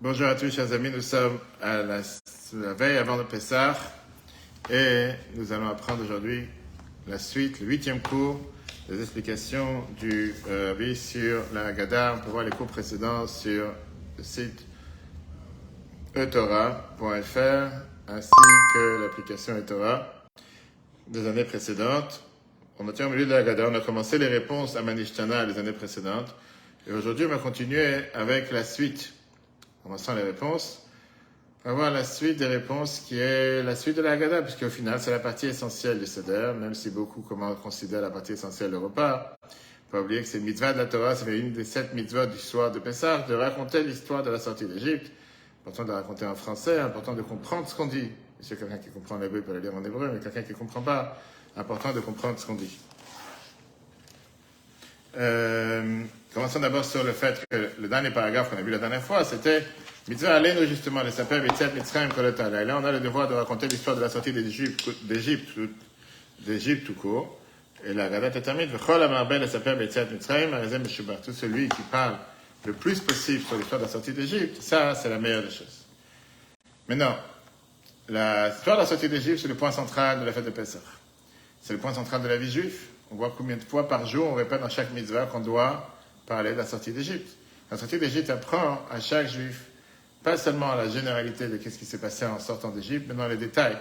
Bonjour à tous, chers amis. Nous sommes à la veille avant le Pessah et nous allons apprendre aujourd'hui la suite, le 8e cours des explications du Rabbi sur la Haggadah. On peut voir les cours précédents sur le site eTorah.fr ainsi que l'application eTorah des années précédentes. On était au milieu de la Haggadah. On a commencé les réponses à Manishtana les années précédentes. Et aujourd'hui, on va continuer avec la suite. Commençons les réponses. On va voir la suite des réponses qui est la suite de la Haggadah, puisque au final, c'est la partie essentielle du Seder, même si beaucoup considèrent la partie essentielle le repas. Il ne faut pas oublier que c'est mitzvah de la Torah, c'est une des 7 mitzvahs du soir de Pessah, de raconter l'histoire de la sortie d'Égypte. Important de la raconter en français, important de comprendre ce qu'on dit. Si quelqu'un qui comprend l'hébreu peut le lire en hébreu, mais quelqu'un qui ne comprend pas, important de comprendre ce qu'on dit. Commençons d'abord sur le fait que le dernier paragraphe qu'on a vu la dernière fois, c'était Mitzvah Aleinu justement, les sapeurs Mitzvah Mitzrayim Kolotala. Et là, on a le devoir de raconter l'histoire de la sortie d'Égypte tout court. Et la Haggadah termine V'chol amarbel les sapeurs Mitzvah Mitzrayim Arizem Meshubar. Tout celui qui parle le plus possible sur l'histoire de la sortie d'Égypte, ça, c'est la meilleure des choses. Maintenant, l'histoire de la sortie d'Égypte, c'est le point central de la fête de Pessah. C'est le point central de la vie juive. On voit combien de fois par jour on répète dans chaque mitzvah qu'on doit parler de la sortie d'Égypte. La sortie d'Égypte apprend à chaque juif, pas seulement la généralité de ce qui s'est passé en sortant d'Égypte, mais dans les détails.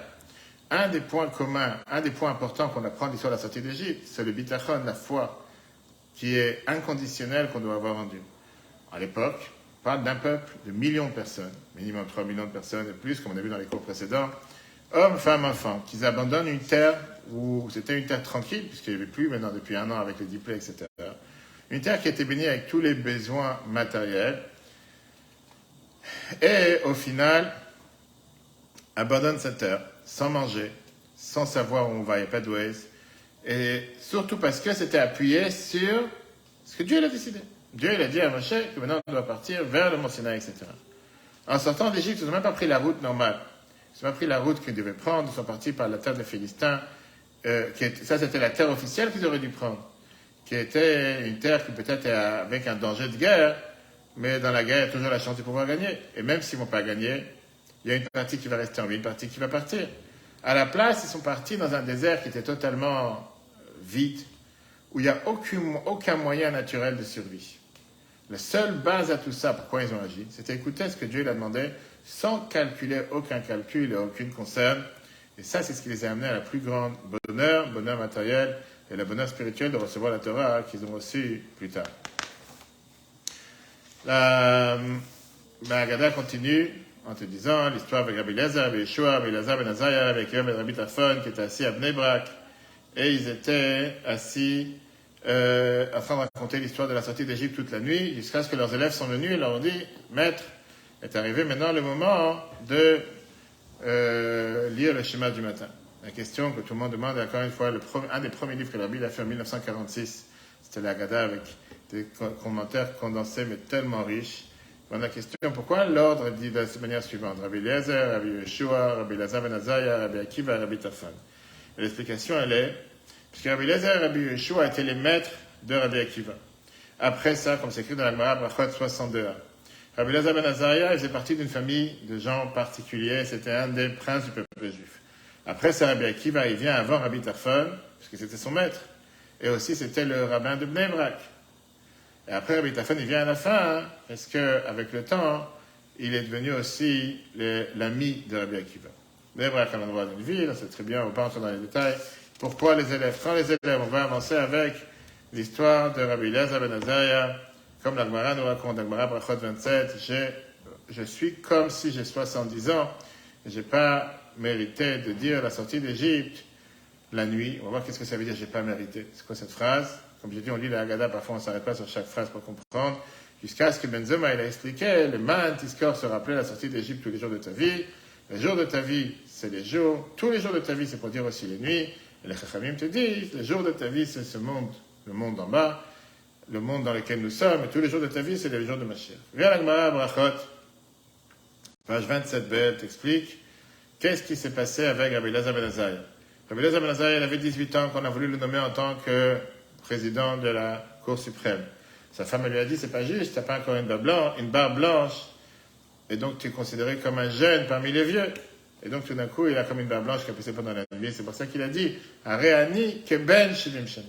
Un des points communs, un des points importants qu'on apprend de l'histoire de la sortie d'Égypte, c'est le bitachon, la foi, qui est inconditionnelle qu'on doit avoir en Dieu. À l'époque, on parle d'un peuple de millions de personnes, minimum 3 millions de personnes et plus, comme on a vu dans les cours précédents, hommes, femmes, enfants, qu'ils abandonnent une terre où c'était une terre tranquille, puisqu'il n'y avait plus maintenant depuis 1 an avec les diplômes, etc. Une terre qui était bénie avec tous les besoins matériels. Et au final, abandonne cette terre, sans manger, sans savoir où on va, il n'y a pas de Waze. Et surtout parce que c'était appuyé sur ce que Dieu a décidé. Dieu il a dit à Moshe que maintenant on doit partir vers le Mont Sinaï, etc. En sortant d'Égypte, ils n'ont même pas pris la route normale. Ils n'ont pas pris la route qu'ils devaient prendre, ils sont partis par la terre des Philistins. Ça, c'était la terre officielle qu'ils auraient dû prendre, qui était une terre qui peut-être est avec un danger de guerre, mais dans la guerre, il y a toujours la chance de pouvoir gagner. Et même s'ils ne vont pas gagner, il y a une partie qui va rester en vie, une partie qui va partir. À la place, ils sont partis dans un désert qui était totalement vide, où il n'y a aucun moyen naturel de survie. La seule base à tout ça, pourquoi ils ont agi, c'était écouter ce que Dieu leur a demandé, sans calculer aucun calcul et aucune concerne. Et ça, c'est ce qui les a amenés à la plus grande bonheur matériel et le bonheur spirituel de recevoir la Torah qu'ils ont reçu plus tard. La Haggadah continue en te disant l'histoire avec Rabbi Elazar, Rabbi Yeshua, Rabbi Elazar ben Azariah, avec Rabbi Tarfon qui était assis à Bnei Brak. Et ils étaient assis en train de raconter l'histoire de la sortie d'Égypte toute la nuit, jusqu'à ce que leurs élèves sont venus et leur ont dit Maître, est arrivé maintenant le moment de lire le schéma du matin. La question que tout le monde demande, encore une fois, un des premiers livres que la Bible a fait en 1946, c'était la Haggadah avec des commentaires condensés mais tellement riches. On a la question, pourquoi l'ordre dit de la manière suivante Rabbi Eliezer, Rabbi Yeshua, Rabbi Elazar ben Azariah, Rabbi Akiva, Rabbi Tarfon. Et l'explication, elle est, puisque Rabbi Eliezer et Rabbi Yeshua étaient les maîtres de Rabbi Akiva. Après ça, comme c'est écrit dans la Gemara, Brachot 62a, Rabbi Elazar ben Azariah, il faisait partie d'une famille de gens particuliers, c'était un des princes du peuple juif. Après ça, Rabbi Akiva, il vient avant Rabbi Tarfon, puisque c'était son maître. Et aussi, c'était le rabbin de Bnei Brak. Et après, Rabbi Tarfon, il vient à la fin, parce qu'avec le temps, il est devenu aussi l'ami de Rabbi Akiva. Bnei Brak, à l'endroit d'une ville, c'est très bien, on ne va pas entrer dans les détails. Pourquoi les élèves Quand les élèves, on va avancer avec l'histoire de Rabbi Elazar ben Azariah, comme la Gemara nous raconte, la Gemara Brachot 27, je suis comme si j'ai 70 ans, et je n'ai pas mérité de dire la sortie d'Égypte la nuit. On va voir qu'est-ce que ça veut dire, j'ai pas mérité. C'est quoi cette phrase? Comme j'ai dit, on lit la Haggadah, parfois on ne s'arrête pas sur chaque phrase pour comprendre, jusqu'à ce que Benzema il a expliqué, le man Tiskor se rappelait la sortie d'Égypte tous les jours de ta vie. Les jours de ta vie, c'est les jours. Tous les jours de ta vie, c'est pour dire aussi les nuits. Et les Chachamim te disent, les jours de ta vie, c'est ce monde, le monde en bas, le monde dans lequel nous sommes, et tous les jours de ta vie, c'est les jours de Mashiach. Viens la Gemara Brachot, page 27b, elle t'explique qu'est-ce qui s'est passé avec Rabbi Elazar ben Azariah. Rabbi Elazar ben Azariah, il avait 18 ans quand on a voulu le nommer en tant que président de la Cour suprême. Sa femme elle lui a dit, c'est pas juste, t'as pas encore une barbe blanche, et donc tu es considéré comme un jeune parmi les vieux. Et donc tout d'un coup, il a comme une barbe blanche qui a poussé pendant la nuit. C'est pour ça qu'il a dit, Areani keben shivim shana.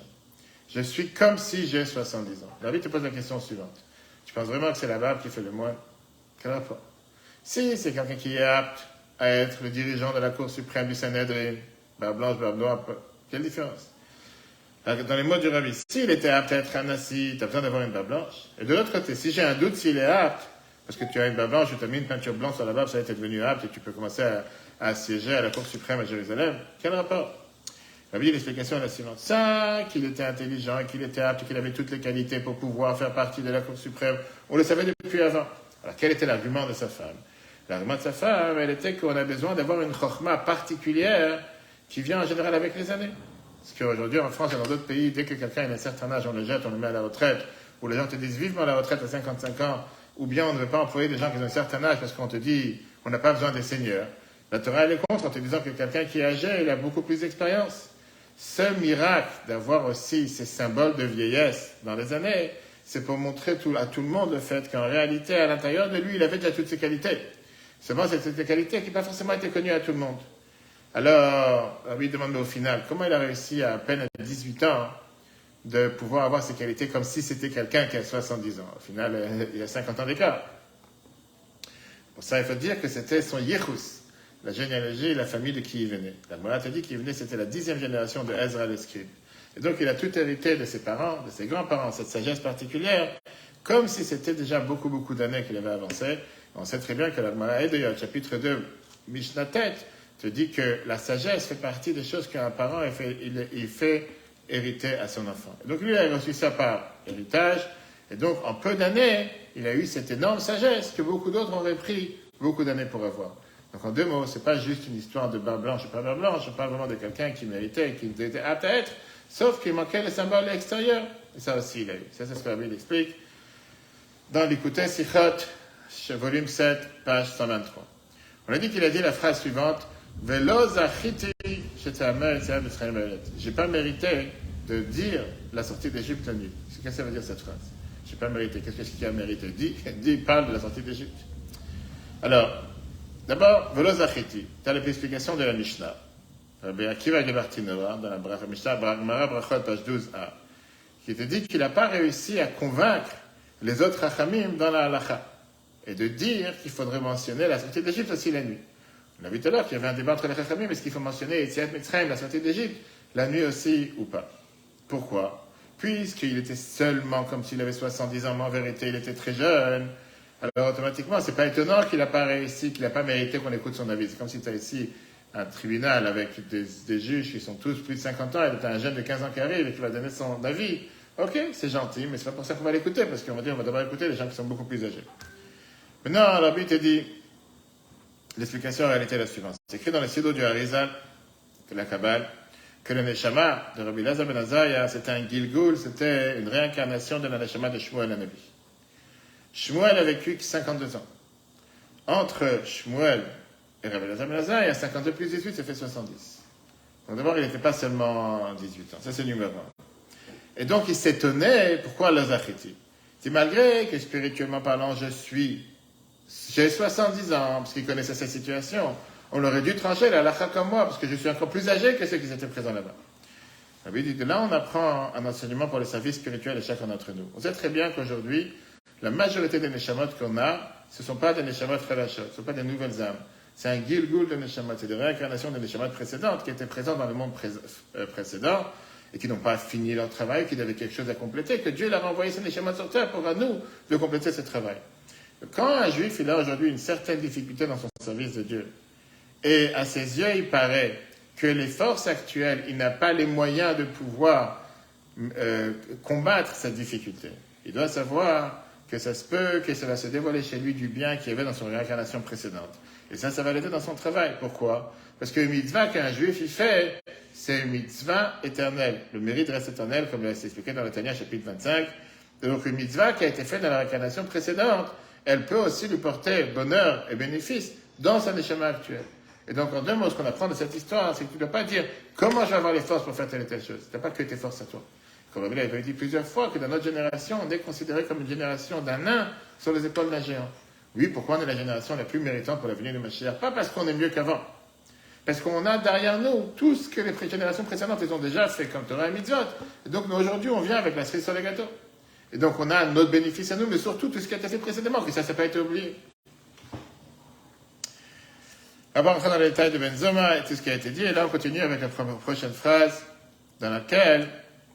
Je suis comme si j'ai 70 ans. David te pose la question suivante. Tu penses vraiment que c'est la barbe qui fait le moine? Quel rapport? Si c'est quelqu'un qui est apte à être le dirigeant de la Cour suprême du Sanhedrin, barbe blanche, barbe noire, quelle différence? Dans les mots du Rabbi, s'il était apte à être un nasi, tu as besoin d'avoir une barbe blanche. Et de l'autre côté, si j'ai un doute s'il est apte, parce que tu as une barbe blanche, tu as mis une peinture blanche sur la barbe, ça a été devenu apte et tu peux commencer à siéger à la Cour suprême à Jérusalem. Quel rapport? Rabbi, l'explication est la suivante. Ça, qu'il était intelligent, qu'il était apte, qu'il avait toutes les qualités pour pouvoir faire partie de la Cour suprême, on le savait depuis avant. Alors, quel était l'argument de sa femme? L'argument de sa femme, elle était qu'on a besoin d'avoir une chokhma particulière qui vient en général avec les années. Parce qu'aujourd'hui, en France et dans d'autres pays, dès que quelqu'un a un certain âge, on le jette, on le met à la retraite, ou les gens te disent vivement la retraite à 55 ans, ou bien on ne veut pas employer des gens qui ont un certain âge parce qu'on te dit on n'a pas besoin des seigneurs. La Torah, elle est contre en te disant que quelqu'un qui est âgé, il a beaucoup plus d'expérience. Ce miracle d'avoir aussi ces symboles de vieillesse dans les années, c'est pour montrer à tout le monde le fait qu'en réalité, à l'intérieur de lui, il avait déjà toutes ces qualités. Seulement, c'est ces qualités qui n'ont pas forcément été connues à tout le monde. Alors, lui demande au final, comment il a réussi à peine à 18 ans de pouvoir avoir ces qualités comme si c'était quelqu'un qui a 70 ans. Au final, il a 50 ans d'écart. Pour ça, il faut dire que c'était son Yechus, la généalogie et la famille de qui il venait. La Gemara te dit qu'il venait, c'était la 10e génération de Ezra le scribe. Et donc, il a tout hérité de ses parents, de ses grands-parents, cette sagesse particulière, comme si c'était déjà beaucoup, beaucoup d'années qu'il avait avancé. On sait très bien que la Gemara Edoya, chapitre 2, Mishnah Tête, te dit que la sagesse fait partie des choses qu'un parent il fait hériter à son enfant. Et donc lui, il a reçu ça par héritage, et donc en peu d'années, il a eu cette énorme sagesse que beaucoup d'autres auraient pris beaucoup d'années pour avoir. Donc en deux mots, c'est pas juste une histoire de barbe blanche ou pas barbe blanche, je parle vraiment de quelqu'un qui méritait, qui était apte à être, sauf qu'il manquait le symbole extérieur. Et ça aussi, il a eu. Ça, c'est ce que la Bible explique dans l'Écouté Sichot, volume 7, page 123. On a dit qu'il a dit la phrase suivante, Velo zachiti j'ai pas mérité de dire la sortie d'Égypte la nuit. Qu'est-ce que ça veut dire cette phrase? J'ai pas mérité. Qu'est-ce qu'il a mérité? Dis, parle de la sortie d'Égypte. Alors, d'abord, Velo zachiti. Tu as l'explication de la Mishnah. Rabbi Akiva de Bartinora, dans la Mishnah, Gemara Brachot, page 12a, qui te dit qu'il n'a pas réussi à convaincre les autres Chachamim dans la halacha et de dire qu'il faudrait mentionner la sortie d'Égypte aussi la nuit. On a vu tout à l'heure qu'il y avait un débat entre les Chachamim, est-ce qu'il faut mentionner Yetziat Mitzrayim, la sortie d'Égypte, la nuit aussi ou pas? Pourquoi? Puisqu'il était seulement comme s'il avait 70 ans, mais en vérité il était très jeune. Alors automatiquement, c'est pas étonnant qu'il n'a pas réussi, qu'il n'a pas mérité qu'on écoute son avis. C'est comme si tu as ici un tribunal avec des juges qui sont tous plus de 50 ans, et tu as un jeune de 15 ans qui arrive et qui va donner son avis. Ok, c'est gentil, mais c'est pas pour ça qu'on va l'écouter, parce qu'on va dire on va d'abord écouter les gens qui sont beaucoup plus âgés. Maintenant, la Bible te dit, l'explication en réalité est la suivante. C'est écrit dans le Sido du Harizal, de la Kabbale, que le Neshama de Rabbi Elazar ben Azariah, c'était un Gilgul, c'était une réincarnation de la Neshama de Shmuel Hanavi. Shmuel a vécu 52 ans. Entre Shmuel et Rabbi Elazar ben Azariah, 52 plus 18, ça fait 70. Donc d'abord, il n'était pas seulement 18 ans. Ça, c'est le numéro 1. Et donc, il s'étonnait, pourquoi Lazachiti? C'est malgré que spirituellement parlant, j'ai 70 ans, parce qu'il connaissait sa situation. On aurait dû trancher la halakha comme moi, parce que je suis encore plus âgé que ceux qui étaient présents là-bas. Rabbi dit, de là, on apprend un enseignement pour le service spirituel de chacun d'entre nous. On sait très bien qu'aujourd'hui, la majorité des neshamot qu'on a, ce ne sont pas des neshamot chalashot, ce ne sont pas des nouvelles âmes. C'est un gilgul de neshamot, c'est des réincarnations des neshamot précédentes qui étaient présentes dans le monde précédent et qui n'ont pas fini leur travail, qui avaient quelque chose à compléter, que Dieu leur a envoyé ces neshamot sur terre pour à nous de compléter ce travail. Quand un juif il a aujourd'hui une certaine difficulté dans son service de Dieu, et à ses yeux il paraît que les forces actuelles, il n'a pas les moyens de pouvoir combattre cette difficulté, il doit savoir que ça se peut que ça va se dévoiler chez lui du bien qu'il y avait dans son réincarnation précédente. Et ça va l'aider dans son travail. Pourquoi? Parce que le mitzvah qu'un juif il fait, c'est une mitzvah éternelle. Le mérite reste éternel, comme c'est expliqué dans le Tanya, chapitre 25. Donc une mitzvah qui a été faite dans la réincarnation précédente, elle peut aussi lui porter bonheur et bénéfice dans sa neshama actuelle. Et donc, en deux mots, ce qu'on apprend de cette histoire, c'est que tu ne dois pas dire comment je vais avoir les forces pour faire telle et telle chose. Tu n'as pas que tes forces à toi. Comme Rabbi avait dit plusieurs fois que dans notre génération, on est considéré comme une génération d'un nain sur les épaules d'un géant. Oui, pourquoi on est la génération la plus méritante pour la venue de Mashiach? Pas parce qu'on est mieux qu'avant. Parce qu'on a derrière nous tout ce que les générations précédentes ils ont déjà fait comme Torah et Mitzvot. Et donc, nous, aujourd'hui, on vient avec la cerise sur les gâteaux. Et donc, on a notre bénéfice à nous, mais surtout tout ce qui a été fait précédemment, que ça n'a pas été oublié. Avant d'entrer dans les détails de Benzoma et tout ce qui a été dit, et là, on continue avec la prochaine phrase, dans laquelle,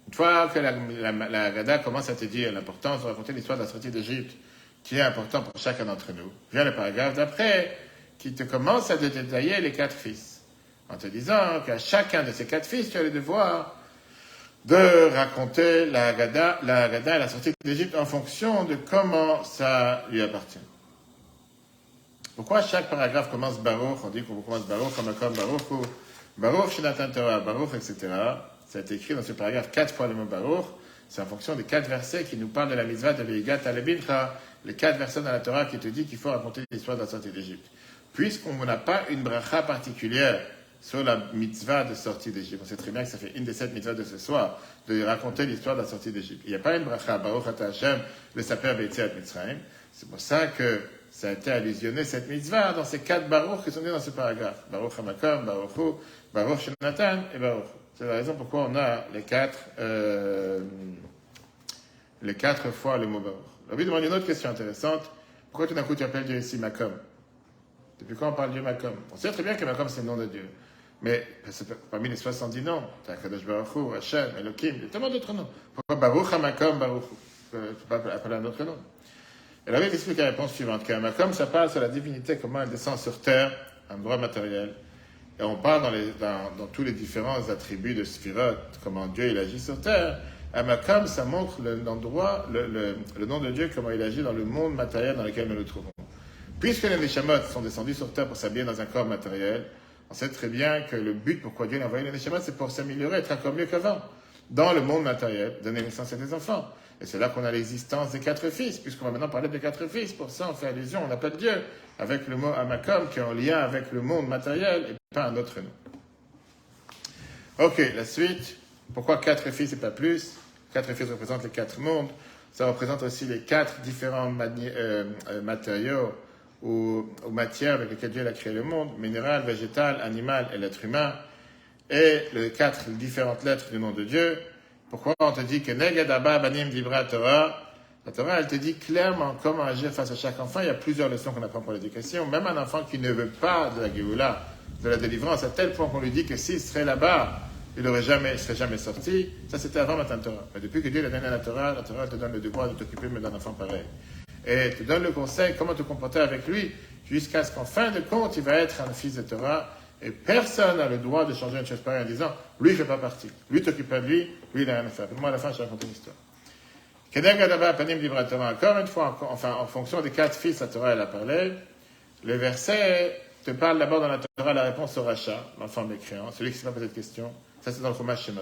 une fois que la Haggadah commence à te dire l'importance de raconter l'histoire de la sortie d'Égypte, qui est important pour chacun d'entre nous, vient le paragraphe d'après, qui te commence à te détailler les 4 fils. En te disant qu'à chacun de ces 4 fils, tu as le devoir de raconter la Haggadah et la sortie d'Égypte en fonction de comment ça lui appartient. Pourquoi chaque paragraphe commence Baruch? On dit qu'on commence Baruch, Hamakom, Baruch, ou Baruch, Shenatan Torah, Baruch, etc. Ça a été écrit dans ce paragraphe 4 fois le mot Baruch. C'est en fonction des 4 versets qui nous parlent de la mitzvah de Veigat Alebincha, les 4 versets dans la Torah qui te dit qu'il faut raconter l'histoire de la sortie d'Égypte. Puisqu'on n'a pas une bracha particulière sur la mitzvah de sortie d'Égypte. On sait très bien que ça fait une des 7 mitzvahs de ce soir, de raconter l'histoire de la sortie d'Égypte. Il n'y a pas une bracha, Baruch Ata Hashem, le Saper Beitziat Mitzrayim. C'est pour ça que ça a été allusionné, cette mitzvah, dans ces 4 Baruch qui sont dits dans ce paragraphe. Baruch Hamakom, Baruch Hu, Baruch Shenatan et Baruch. C'est la raison pourquoi on a les 4 fois le mot Baruch. On lui demande une autre question intéressante. Pourquoi tout d'un coup tu appelles Dieu ici Makom? Depuis quand on parle de Dieu Makom? On sait très bien que Makom c'est le nom de Dieu. Mais parmi les 70 noms, tu as Kadosh Baruch Hu, Hashem, Elohim, il y a tellement d'autres noms. Pourquoi Baruch Hamakom, Baruch Hu? Tu ne peux pas appeler un autre nom. Et la Bible explique la réponse suivante, que Hamakom, ça parle sur la divinité, comment elle descend sur terre, un droit matériel. Et on parle dans tous les différents attributs de Sphirot, comment Dieu il agit sur terre. Hamakom, ça montre l'endroit, le nom de Dieu, comment il agit dans le monde matériel dans lequel nous nous trouvons. Puisque les Neshamot sont descendus sur terre pour s'habiller dans un corps matériel, on sait très bien que le but pourquoi Dieu a envoyé les Neshamot, c'est pour s'améliorer, être encore mieux qu'avant, dans le monde matériel, donner naissance à des enfants. Et c'est là qu'on a l'existence des 4 fils, puisqu'on va maintenant parler des 4 fils. Pour ça, on fait allusion, on appelle Dieu, avec le mot Hamakom, qui est en lien avec le monde matériel, et pas un autre nom. Ok, la suite. Pourquoi 4 fils et pas plus? 4 fils représentent les 4 mondes. Ça représente aussi les 4 différents matériaux ou matières avec lesquelles Dieu a créé le monde, minéral, végétal, animal et l'être humain, et les 4 différentes lettres du nom de Dieu. Pourquoi on te dit que Neged Abba Banim Dibra Torah? La Torah, elle te dit clairement comment agir face à chaque enfant. Il y a plusieurs leçons qu'on apprend pour l'éducation. Même un enfant qui ne veut pas de la Géoula, de la délivrance, à tel point qu'on lui dit que s'il serait là-bas, il ne serait jamais sorti. Ça, c'était avant Matan Torah. Mais depuis que Dieu l'a donné à la Torah te donne le devoir de t'occuper d'un enfant pareil. Et te donne le conseil comment te comporter avec lui, jusqu'à ce qu'en fin de compte, il va être un fils de Torah. Et personne n'a le droit de changer une chose pareille en disant, lui, il ne fait pas partie. Lui, t'occupe pas de lui, il n'a rien à faire. Moi, à la fin, je vais raconter une histoire. Encore une fois, en fonction des 4 fils, la Torah, elle a parlé. Le verset te parle d'abord dans la Torah la réponse au rachat, l'enfant mécréant, celui qui ne s'est pas posé de question. Ça, c'est dans le Chumash Shemot.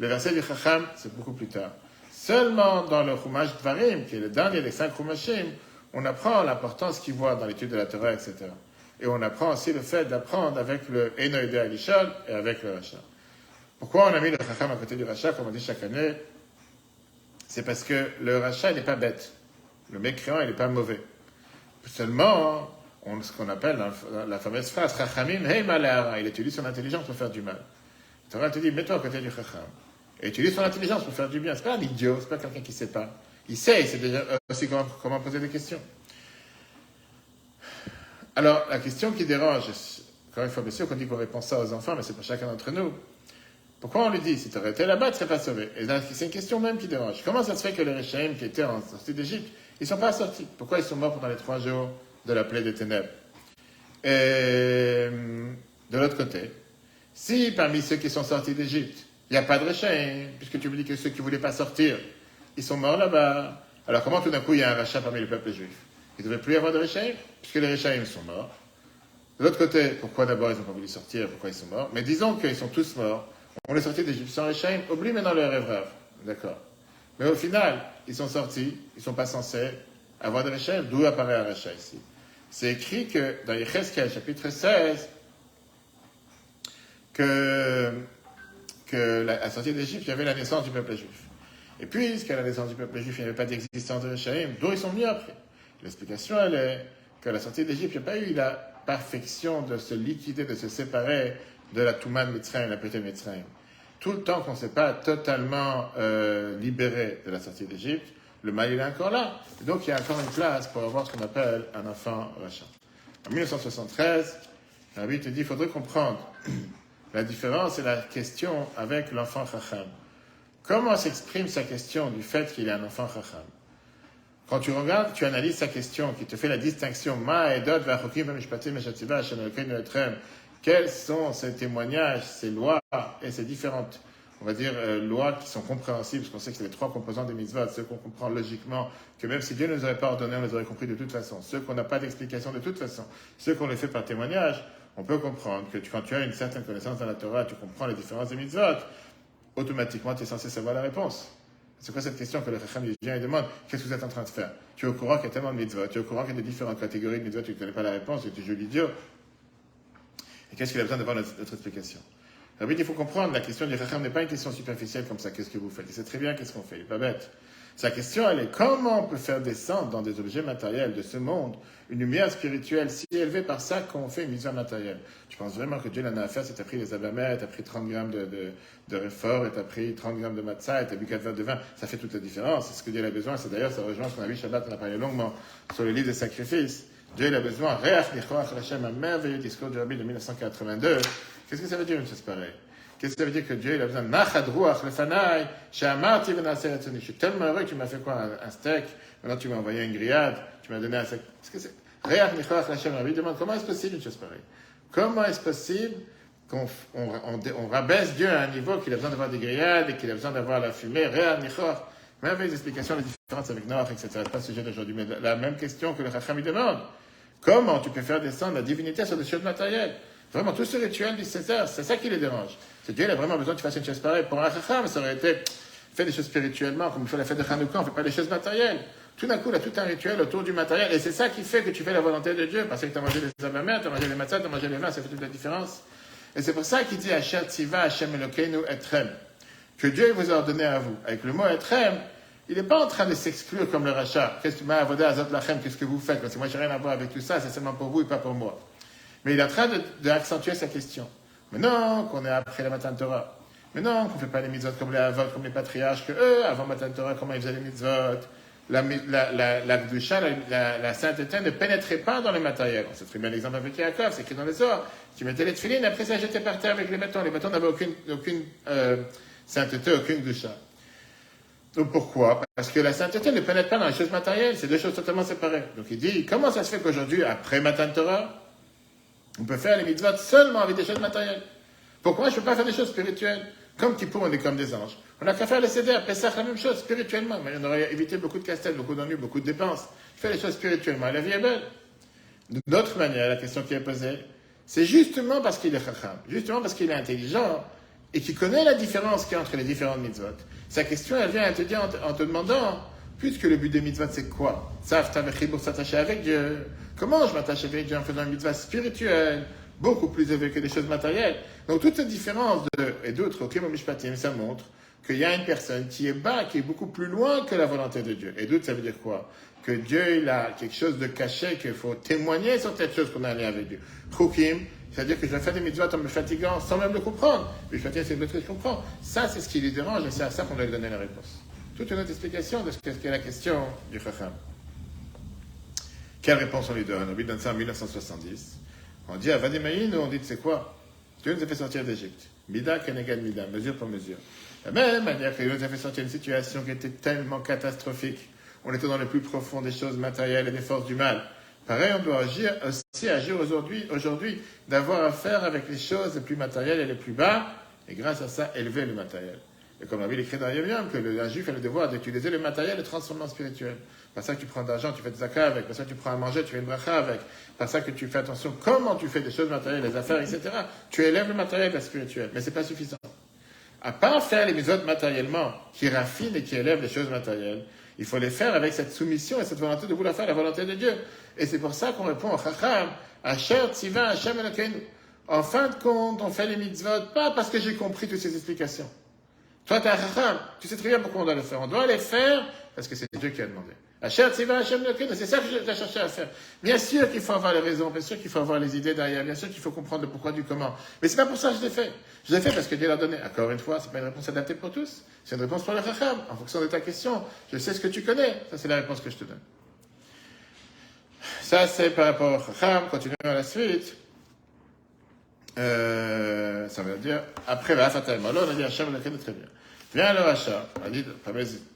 Le verset du Chacham, c'est beaucoup plus tard. Seulement dans le Chumash Dvarim, qui est le dernier des 5 Chumashim, on apprend l'importance qu'il voit dans l'étude de la Torah, etc. Et on apprend aussi le fait d'apprendre avec le Enoïde Alishol et avec le rachat. Pourquoi on a mis le Chacham à côté du rachat, comme on dit chaque année? C'est parce que le rachat, il n'est pas bête. Le mécréant, il n'est pas mauvais. Seulement, ce qu'on appelle la fameuse phrase, Chachamim heima le'ara, il utilise son intelligence pour faire du mal. La Torah te dit, mets-toi à côté du Chacham. Et utilise son intelligence pour faire du bien. C'est pas un idiot, c'est pas quelqu'un qui ne sait pas. Il sait déjà aussi comment poser des questions. Alors, la question qui dérange, encore une fois, bien sûr qu'on dit qu'on répond ça aux enfants, mais c'est pour chacun d'entre nous. Pourquoi on lui dit, si tu aurais été là-bas, tu ne serais pas sauvé? Et là, c'est une question même qui dérange. Comment ça se fait que les Réchaïm qui étaient en sortie d'Égypte, ils ne sont pas sortis? Pourquoi ils sont morts pendant les 3 jours de la plaie des ténèbres? Et de l'autre côté, si parmi ceux qui sont sortis d'Égypte, il n'y a pas de Réchaïm, puisque tu me dis que ceux qui ne voulaient pas sortir, ils sont morts là-bas, alors comment tout d'un coup il y a un rachat parmi le peuple juif? Il ne devait plus y avoir de Réchaïm, puisque les Réchaïm sont morts. De l'autre côté, pourquoi d'abord ils n'ont pas voulu sortir, pourquoi ils sont morts? Mais disons qu'ils sont tous morts. On est sortis d'Égypte sans Réchaïm, oublie maintenant leur rêve. D'accord. Mais au final, ils sont sortis, ils ne sont pas censés avoir de Réchaïm. D'où apparaît un rachat ici? C'est écrit que dans Yecheskel, chapitre 16, que la sortie d'Égypte, il y avait la naissance du peuple juif. Et puisqu'à la naissance du peuple juif, il n'y avait pas d'existence de Réchaïm, d'où ils sont venus après? L'explication, elle est qu'à la sortie d'Égypte, il n'y a pas eu la perfection de se liquider, de se séparer de la Touma de Mitzrayim, la pété de Mitzrayim. Tout le temps qu'on ne s'est pas totalement libéré de la sortie d'Égypte, le mal il est encore là. Et donc il y a encore une place pour avoir ce qu'on appelle un enfant rachat. En 1973, Rabbi te dit, il faudrait comprendre la différence et la question avec l'enfant chacham. Comment s'exprime sa question du fait qu'il est un enfant chacham? Quand tu regardes, tu analyses sa question qui te fait la distinction quels sont ces témoignages, ces lois et ces différentes, on va dire, lois qui sont compréhensibles, parce qu'on sait que c'est les trois composants des mitzvot, ceux qu'on comprend logiquement, que même si Dieu ne nous aurait pas ordonné, on les aurait compris de toute façon, ceux qu'on n'a pas d'explication de toute façon, ceux qu'on les fait par témoignage, on peut comprendre que quand tu as une certaine connaissance dans la Torah, tu comprends les différences des mitzvot, automatiquement tu es censé savoir la réponse. C'est quoi cette question que le Chacham vient et demande? Qu'est-ce que vous êtes en train de faire? Tu es au courant qu'il y a tellement de mitzvot, tu es au courant qu'il y a des différentes catégories de mitzvot, tu ne connais pas la réponse, et tu joues l'idiot. Et qu'est-ce qu'il a besoin d'avoir notre explication? Alors, il faut comprendre, la question du Chacham n'est pas une question superficielle comme ça, qu'est-ce que vous faites? Il sait très bien qu'est-ce qu'on fait, il n'est pas bête. Sa question, elle est comment on peut faire descendre dans des objets matériels de ce monde une lumière spirituelle si élevée par ça qu'on fait une vision matérielle. Tu penses vraiment que Dieu en a à faire si tu as pris les abamets, tu as pris 30 grammes de réfort, et tu as pris 30 grammes de matzah, et tu as bu 4 verres de vin, ça fait toute la différence. C'est ce que Dieu a besoin. C'est d'ailleurs, ça rejoint ce qu'on a vu Shabbat, on a parlé longuement sur le livre des sacrifices. Dieu a besoin, Reach Nichoach Hashem, un merveilleux discours du Rabbi de 1982. Qu'est-ce que ça veut dire une chose pareille? Qu'est-ce que ça veut dire que Dieu il a besoin de Nachad Ruach Lefanai, Shamarti Venaseh Ratzoni? Je suis tellement heureux que tu m'as fait quoi? Un steak, maintenant tu m'as envoyé une grillade, tu m'as donné un steak. Qu'est-ce que c'est? Reach Nichoach Hashem, Rabbi demande comment est-ce possible une chose pareille? Comment est-ce possible qu'on rabaisse Dieu à un niveau qu'il a besoin d'avoir des grillades et qu'il a besoin d'avoir la fumée? Reach Nichoach. Merveilleuse explication, les différences avec Noach, etc. C'est pas le sujet d'aujourd'hui, mais la même question que le Chacham demande. Comment tu peux faire descendre la divinité sur des choses matérielles? Vraiment, tout ce rituel du César, c'est ça qui les dérange. C'est Dieu, il a vraiment besoin que tu fasses une chose pareille. Pour un Chacham, ça aurait été fait des choses spirituellement, comme on fait la fête de Hanouka, on ne fait pas des choses matérielles. Tout d'un coup, il y a tout un rituel autour du matériel, et c'est ça qui fait que tu fais la volonté de Dieu, parce que tu as mangé les abamères, tu as mangé les matzahs, tu as mangé les vins, ça fait toute la différence. Et c'est pour ça qu'il dit Asher Tziva Hashem Elokeinu Etrem, que Dieu vous a ordonné à vous. Avec le mot Etrem, il n'est pas en train de s'exclure comme le rachat. Qu'est-ce que tu m'as avodé à Zot Lachem? Qu'est-ce que vous faites? Parce que moi, je n'ai rien à voir avec tout ça, c'est seulement pour vous et pas pour moi. Mais il est en train d'accentuer sa question. Maintenant qu'on est après la Matan Torah, maintenant qu'on ne fait pas les mitzvot comme les avot, comme les patriarches, que eux, avant Matan Torah, comment ils faisaient les mitzvot, la Gdusha, la sainteté ne pénétrait pas dans le matériel. On sait très bien l'exemple avec Yaakov, c'est écrit dans les ors. Tu mettais les tefilines, après ça jetait par terre avec les bâtons. Les bâtons n'avaient aucune sainteté, aucune Gdusha. Donc pourquoi? Parce que la sainteté ne pénètre pas dans les choses matérielles, c'est deux choses totalement séparées. Donc il dit, comment ça se fait qu'aujourd'hui, après Matan Torah, on peut faire les mitzvot seulement avec des choses matérielles? Pourquoi je ne peux pas faire des choses spirituelles? Comme Kippour, on est comme des anges. On n'a qu'à faire les Seder, Pessah, la même chose, spirituellement. Mais on aurait évité beaucoup de casse-tête, beaucoup d'ennuis, beaucoup de dépenses. Fais les choses spirituellement et la vie est belle. D'une autre manière, la question qui est posée, c'est justement parce qu'il est chacham, justement parce qu'il est intelligent, et qui connaît la différence qu'il y a entre les différentes mitzvot. Sa question, elle vient à te dire en te demandant, puisque le but des mitzvot, c'est quoi? Pour s'attacher avec Dieu. Comment je m'attache avec Dieu en faisant une mitzvah spirituelle, beaucoup plus élevée que des choses matérielles? Donc, toute cette différence et d'autres, au Kimo Mishpatim, ça montre qu'il y a une personne qui est bas, qui est beaucoup plus loin que la volonté de Dieu. Et d'autres, ça veut dire quoi? Que Dieu, il a quelque chose de caché, qu'il faut témoigner sur cette chose qu'on a lien avec Dieu. Chukim, c'est-à-dire que je vais faire des mitzvot en me fatiguant sans même le comprendre. Mais je fatigue, c'est le truc que je comprends. Ça, c'est ce qui lui dérange et c'est à ça qu'on doit lui donner la réponse. Toute une autre explication de ce qu'est la question du Chacham. Quelle réponse on lui donne? On lui donne ça en 1970. On dit à Vademaïn, on dit, c'est quoi? Dieu nous a fait sortir d'Égypte. Mida kenegan mida, mesure pour mesure. De la même manière que Dieu nous a fait sortir d'une situation qui était tellement catastrophique. On était dans le plus profond des choses matérielles et des forces du mal. Pareil, on doit aussi agir aujourd'hui, d'avoir affaire avec les choses les plus matérielles et les plus bas, et grâce à ça, élever le matériel. Et comme la Bible écrit dans Yom, que un juif a le devoir d'utiliser le matériel et le transformer en spirituel. Par ça que tu prends de l'argent, tu fais des zakah avec. Par ça que tu prends à manger, tu fais une bracha avec. Par ça que tu fais attention comment tu fais des choses matérielles, les affaires, etc. Tu élèves le matériel et le spirituel. Mais c'est pas suffisant. À part faire les mitzvot matériellement, qui raffinent et qui élèvent les choses matérielles, il faut les faire avec cette soumission et cette volonté de vouloir faire la volonté de Dieu. Et c'est pour ça qu'on répond au Chacham, Asher Tziva Hashem Elokeinu. En fin de compte, on fait les mitzvot, pas parce que j'ai compris toutes ces explications. Toi, tu es un chacham. Tu sais très bien pourquoi on doit le faire. On doit les faire parce que c'est Dieu qui a demandé. Hachem Tziva, Hachem Elokeinu, c'est ça que je dois chercher à faire. Bien sûr qu'il faut avoir les raisons, bien sûr qu'il faut avoir les idées derrière, bien sûr qu'il faut comprendre le pourquoi du comment. Mais c'est pas pour ça que je l'ai fait. Je l'ai fait parce que Dieu l'a donné. Encore une fois, c'est pas une réponse adaptée pour tous. C'est une réponse pour le chacham. En fonction de ta question, je sais ce que tu connais. Ça, c'est la réponse que je te donne. Ça, c'est par rapport au chacham. Continuons à la suite. Ça veut dire, après, là, on a dit Hachem Elokeinu, très bien. Vient le rachat, on a dit,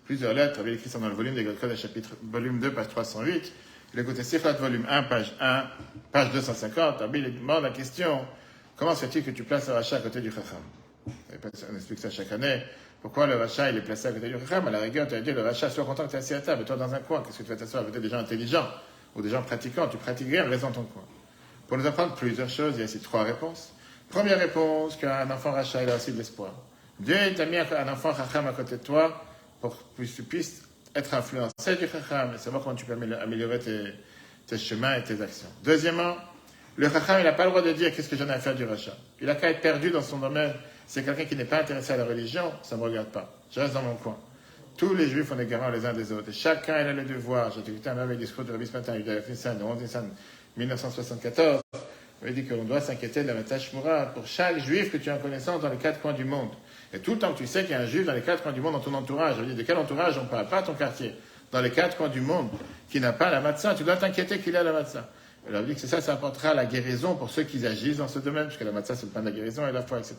plusieurs lettres, il écrit ça dans le volume des Golkot, chapitre, volume 2, page 308. Il écoutait Sifrat, volume 1, page 250. Il demande la question, comment se fait-il que tu places le rachat à côté du chacham? On explique ça chaque année. Pourquoi le rachat, il est placé à côté du chacham? À la rigueur, tu as dit, le rachat, sois content que tu es assis à table, et toi dans un coin, qu'est-ce que tu vas t'asseoir? Peut-être des gens intelligents, ou des gens pratiquants, tu pratiques rien, reste dans ton coin. Pour nous apprendre plusieurs choses, il y a ici 3 réponses. Première réponse, qu'un enfant rachat, il a aussi de l'espoir. Dieu t'a mis un enfant chacham à côté de toi pour que tu puisses être influencé du chacham et savoir comment tu peux améliorer tes chemins et tes actions. Deuxièmement, le chacham, il n'a pas le droit de dire qu'est-ce que j'en ai à faire du rachat. Il n'a qu'à être perdu dans son domaine. C'est quelqu'un qui n'est pas intéressé à la religion, ça ne me regarde pas. Je reste dans mon coin. Tous les juifs, on est garants les uns des autres. Et chacun, il a le devoir. J'ai écouté un merveilleux discours de Rabbi ce matin, le 11 Nissan 1974. Il dit qu'on doit s'inquiéter de la Metash Moura pour chaque juif que tu as en connaissance dans les 4 coins du monde. Et tout le temps que tu sais qu'il y a un juif dans les 4 coins du monde dans ton entourage, je veux dire, de quel entourage on parle? Pas ton quartier. Dans les 4 coins du monde, qui n'a pas la matzah, tu dois t'inquiéter qu'il a la matzah. Il a dit que ça apportera la guérison pour ceux qui agissent dans ce domaine, puisque la matzah, c'est le pain de la guérison et la foi, etc.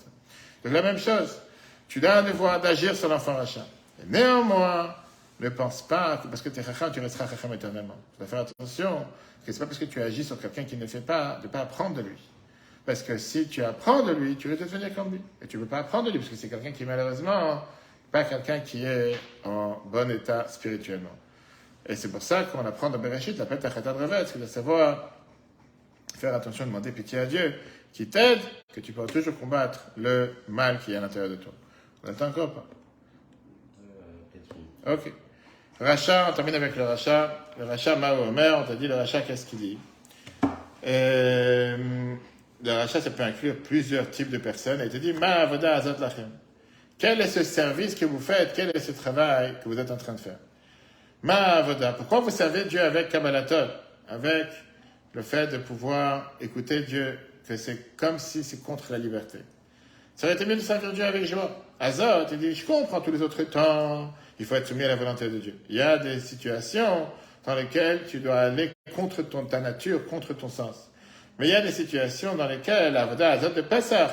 Donc la même chose, tu as un devoir d'agir sur l'enfant rachat. Et néanmoins, ne pense pas que parce que tu es chacham, tu resteras chacham éternellement. Tu dois faire attention, que ce n'est pas parce que tu agis sur quelqu'un qui ne fait pas, de ne pas apprendre de lui. Parce que si tu apprends de lui, tu veux devenir comme lui. Et tu ne veux pas apprendre de lui, parce que c'est quelqu'un qui, malheureusement, pas quelqu'un qui est en bon état spirituellement. Et c'est pour ça qu'on apprend dans Bereshit, la pète à Chatan Revet, c'est de savoir faire attention, demander pitié à Dieu, qui t'aide, que tu peux toujours combattre le mal qui est à l'intérieur de toi. On a le temps encore pas? Ok. Rachat, on termine avec le rachat. Le rachat, Mao Omer, on t'a dit le rachat, qu'est-ce qu'il dit? Le rachat, ça peut inclure plusieurs types de personnes. Et il te dit, Ma avoda azot lachem. Quel est ce service que vous faites? Quel est ce travail que vous êtes en train de faire? Ma avoda. Pourquoi vous servez Dieu avec Kabbalatol? Avec le fait de pouvoir écouter Dieu, que c'est comme si c'est contre la liberté. Ça aurait été mieux de servir Dieu avec joie. Azot, il dit, je comprends tous les autres temps, il faut être soumis à la volonté de Dieu. Il y a des situations dans lesquelles tu dois aller contre ta nature, contre ton sens. Mais il y a des situations dans lesquelles, la Avoda Azot de Pessah,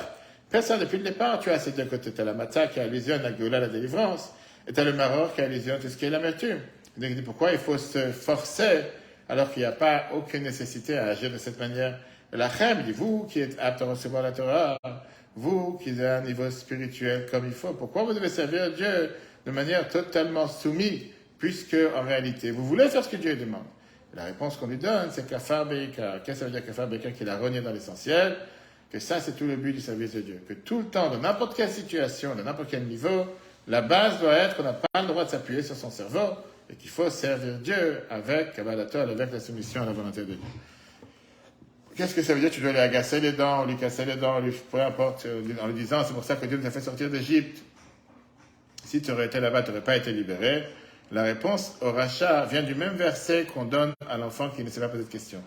depuis le départ, tu as ces deux côtés. Tu as la Matzah qui allusionne la Géoula, la délivrance, et tu as le Maror qui allusionne tout ce qui est l'amertume. Donc il dit, pourquoi il faut se forcer alors qu'il n'y a pas aucune nécessité à agir de cette manière? La Chem dit, vous qui êtes apte à recevoir la Torah, vous qui avez un niveau spirituel comme il faut, pourquoi vous devez servir Dieu de manière totalement soumise, puisque en réalité, vous voulez faire ce que Dieu demande? Et la réponse qu'on lui donne, c'est Kafar Beika. Qu'est-ce que ça veut dire Kafar Beika? Qu'il a renié dans l'essentiel, que ça c'est tout le but du service de Dieu. Que tout le temps, dans n'importe quelle situation, dans n'importe quel niveau, la base doit être qu'on n'a pas le droit de s'appuyer sur son cerveau, et qu'il faut servir Dieu avec Kabbalatol, avec la soumission à la volonté de Dieu. Qu'est-ce que ça veut dire? Tu dois lui agacer les dents, lui casser les dents, lui, peu importe, en lui disant, c'est pour ça que Dieu nous a fait sortir d'Égypte. Si tu aurais été là-bas, tu n'aurais pas été libéré. La réponse au rachat vient du même verset qu'on donne à l'enfant qui ne sait pas poser de questions.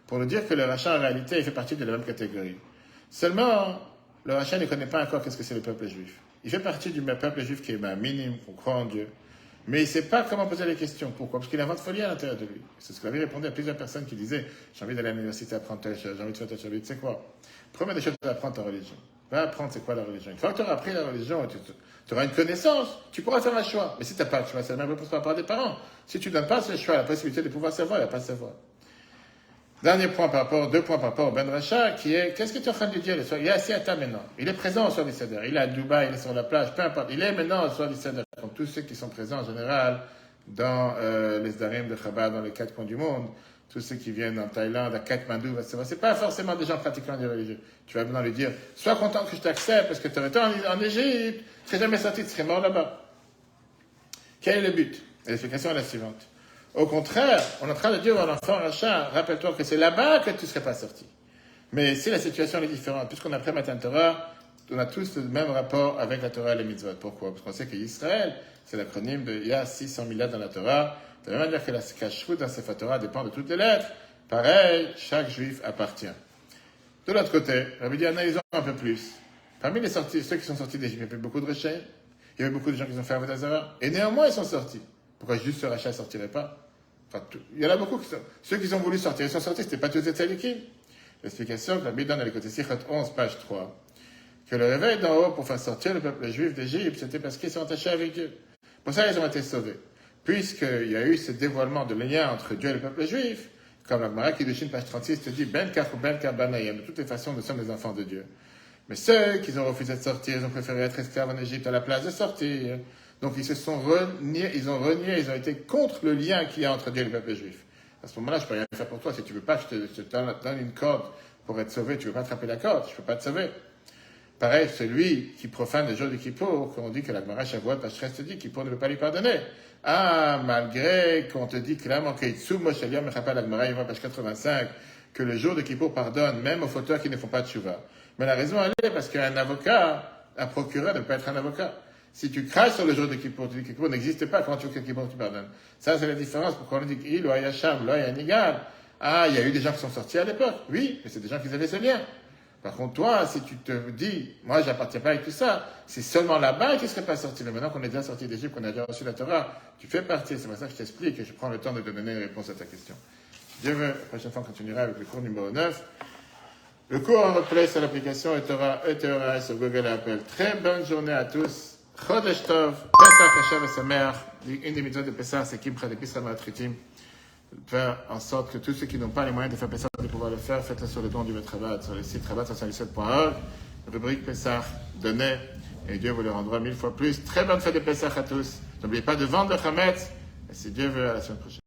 Pour nous dire que le rachat, en réalité, il fait partie de la même catégorie. Seulement, le rachat ne connaît pas encore qu'est-ce que c'est le peuple juif. Il fait partie du peuple juif qui est minime, qu'on croit en Dieu. Mais il ne sait pas comment poser les questions. Pourquoi? Parce qu'il invente folie à l'intérieur de lui. C'est ce qu'il avait répondu à plusieurs personnes qui disaient, j'ai envie d'aller à l'université apprendre telle chose, j'ai envie de faire telle chose. Tu sais quoi? Première des choses, c'est d'apprendre ta religion. Va apprendre c'est quoi la religion. Une fois que tu auras appris la religion, tu auras une connaissance, tu pourras faire un choix. Mais si tu n'as pas le choix, c'est la même réponse par rapport à des parents. Si tu ne donnes pas ce choix, la possibilité de pouvoir savoir, il n'y a pas de savoir. Deux points par rapport au Ben Racha, qui est, qu'est-ce que tu es en train de lui dire le soir? Il est assis à table maintenant. Il est présent au soir du Seder. Il est à Dubaï, il est sur la plage, peu importe. Il est maintenant au soir du Seder. Comme tous ceux qui sont présents en général dans les Darim de Chabad, dans les 4 coins du monde, tous ceux qui viennent en Thaïlande, à Katmandou, c'est pas forcément des gens pratiquants des religieux. Tu vas maintenant lui dire, sois content que je t'accepte, parce que tu aurais été en Égypte, tu serais jamais sorti, tu serais mort là-bas. Quel est le but? L'explication est la suivante. Au contraire, on est en train de dire à l'enfant Racha, rappelle-toi que c'est là-bas que tu ne serais pas sorti. Mais si la situation est différente, puisqu'on a pris Matan Torah, on a tous le même rapport avec la Torah et les mitzvot. Pourquoi? Parce qu'on sait qu'Israël, c'est l'acronyme de il y a 600 000 lettres dans la Torah. De la même manière que la kashrut dans Sefer Torah dépend de toutes les lettres, pareil, chaque juif appartient. De l'autre côté, Rabbi dit analysons un peu plus. Parmi ceux qui sont sortis d'Égypte, il y avait beaucoup de Réchaïm, il y avait beaucoup de gens qui ont fait Avodah Zarah, et néanmoins ils sont sortis. Pourquoi juste ce rachat ne sortirait pas? Il y en a beaucoup qui sont. Ceux qui ont voulu sortir, ils sont sortis, c'était pas tous les tzadikim. L'explication que Rabbi donne dans les côtés Sichot 11, page 3, que le réveil d'en haut pour faire sortir le peuple juif d'Égypte, c'était parce qu'ils sont attachés avec Dieu. Pour ça, ils ont été sauvés. Puisqu'il y a eu ce dévoilement de lien entre Dieu et le peuple juif, comme la Gemara Kiddushin, page 36, te dit, Ben Kach ou Ben Kach Banayem, de toutes les façons, nous sommes des enfants de Dieu. Mais ceux qui ont refusé de sortir, ils ont préféré être esclaves en Égypte à la place de sortir. Donc ils se sont reniés, ils ont été contre le lien qu'il y a entre Dieu et le peuple juif. À ce moment-là, je ne peux rien faire pour toi. Si tu ne veux pas, je te donne une corde pour être sauvé. Tu ne veux pas attraper la corde, je ne peux pas te sauver. Pareil, celui qui profane le jour du Kippour, quand on dit que la Gemara Shavuot, page 13 te dit Kippour ne veut pas lui pardonner. Ah, malgré qu'on te dit clairement qu'Itsu Moshe Eliam Mechapal la Gemara, page 85, que le jour de Kippour pardonne même aux fauteurs qui ne font pas de Tshuva. Mais la raison, elle est parce qu'un avocat, un procureur ne peut pas être un avocat. Si tu craches sur le jour de Kippour, tu dis que Kippour n'existe pas, comment tu veux que Kippour tu pardonnes? Ça, c'est la différence. Pourquoi on dit qu'il ou Ayasham, là, Nigal. Ah, il y a eu des gens qui sont sortis à l'époque. Oui, mais c'est des gens qui avaient ce lien. Par contre, toi, si tu te dis, moi, j'appartiens pas avec tout ça, c'est seulement là-bas qui ne serait pas sorti. Mais maintenant qu'on est déjà sorti d'Égypte, qu'on a déjà reçu la Torah, tu fais partie. C'est pour ça que je t'explique et je prends le temps de te donner une réponse à ta question. Dieu veut, la prochaine fois, on continuera avec le cours numéro 9. Le cours en replay sur l'application ETORA sur Google et Apple. Très bonne journée à tous. Chodesh Tov, Pesach Hashem et Sameach. Une des mitzvot de Pesach, c'est Kimcha de Pisra Matritim. Faire en sorte que tous ceux qui n'ont pas les moyens de faire Pesach, de pouvoir le faire, faites-le sur le don du Betrabat, sur le site rabat77.org, rubrique Pesach, donnez, et Dieu vous le rendra 1000 fois plus. Très bonne fête de Pesach à tous. N'oubliez pas de vendre le Chametz, et si Dieu veut, à la semaine prochaine.